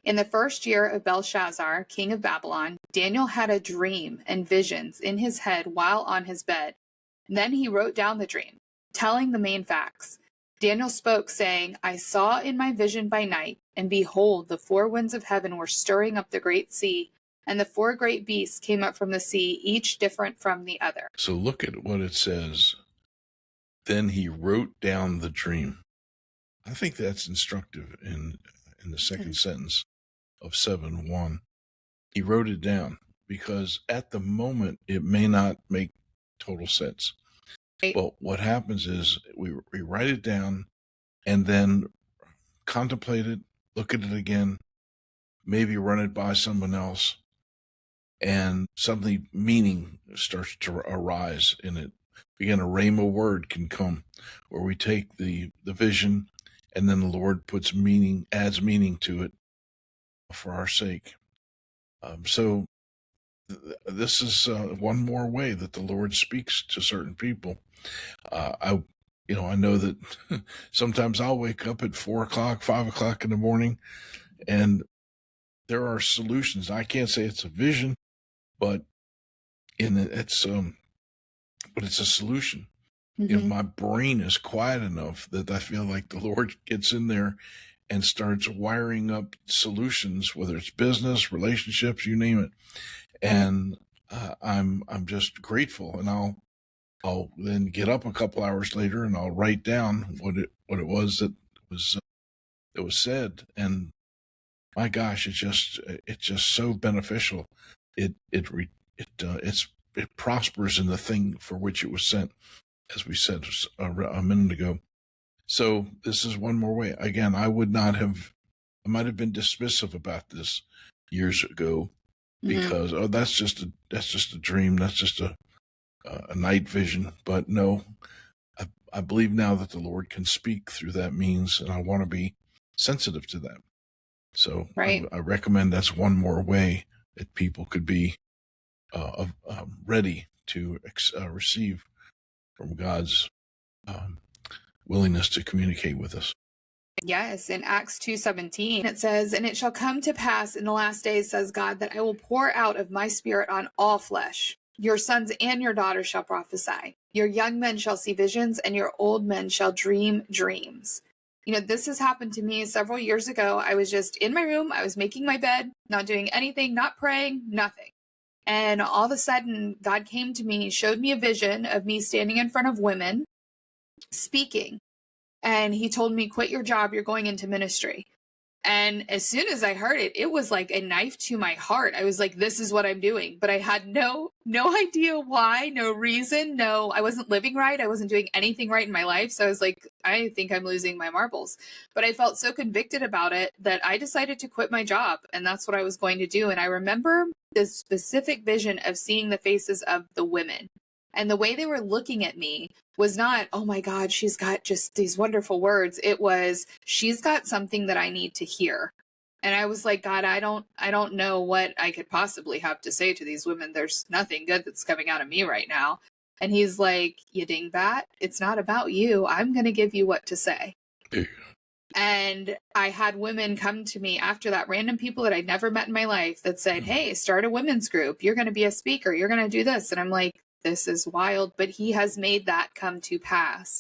In the first year of Belshazzar, king of Babylon, Daniel had a dream and visions in his head while on his bed. Then he wrote down the dream, telling the main facts. Daniel spoke, saying, I saw in my vision by night, and behold, the four winds of heaven were stirring up the great sea, and the four great beasts came up from the sea, each different from the other. So look at what it says. Then he wrote down the dream. I think that's instructive in the second sentence of 7:1. He wrote it down because at the moment it may not make total sense. Right. But what happens is we write it down and then contemplate it, look at it again, maybe run it by someone else, and suddenly meaning starts to arise in it. Again, a rhema word can come where we take the vision and then the Lord puts meaning, adds meaning to it for our sake. So this is one more way that the Lord speaks to certain people. I know that sometimes I'll wake up at 4 o'clock, 5 o'clock in the morning, and there are solutions. I can't say it's a vision, but it's a solution. Mm-hmm. My brain is quiet enough that I feel like the Lord gets in there and starts wiring up solutions, whether it's business, relationships, you name it. And I'm just grateful, and I'll then get up a couple hours later and I'll write down what it was that was said. And my gosh, it's just so beneficial. It prospers in the thing for which it was sent, as we said a minute ago. So this is one more way. Again, I might have been dismissive about this years ago because that's just a dream. That's just a night vision. But no, I believe now that the Lord can speak through that means, and I want to be sensitive to that. So right. I recommend that's one more way that people could be ready to receive from God's willingness to communicate with us. Yes, in Acts 2:17, it says, and it shall come to pass in the last days, says God, that I will pour out of my spirit on all flesh. Your sons and your daughters shall prophesy. Your young men shall see visions, and your old men shall dream dreams. This has happened to me several years ago. I was just in my room. I was making my bed, not doing anything, not praying, nothing. And all of a sudden, God came to me, showed me a vision of me standing in front of women, speaking. And he told me, quit your job, you're going into ministry. And as soon as I heard it, it was like a knife to my heart. I was like, this is what I'm doing. But I had no idea why, no reason. No, I wasn't living right. I wasn't doing anything right in my life. So I was like, I think I'm losing my marbles. But I felt so convicted about it that I decided to quit my job. And that's what I was going to do. And I remember this specific vision of seeing the faces of the women. And the way they were looking at me was not, oh my God, she's got just these wonderful words. It was, she's got something that I need to hear. And I was like, God, I don't know what I could possibly have to say to these women. There's nothing good that's coming out of me right now. And he's like, you dingbat, it's not about you. I'm going to give you what to say. And I had women come to me after that, random people that I'd never met in my life that said, hey, start a women's group. You're going to be a speaker. You're going to do this. And I'm like, this is wild, but he has made that come to pass.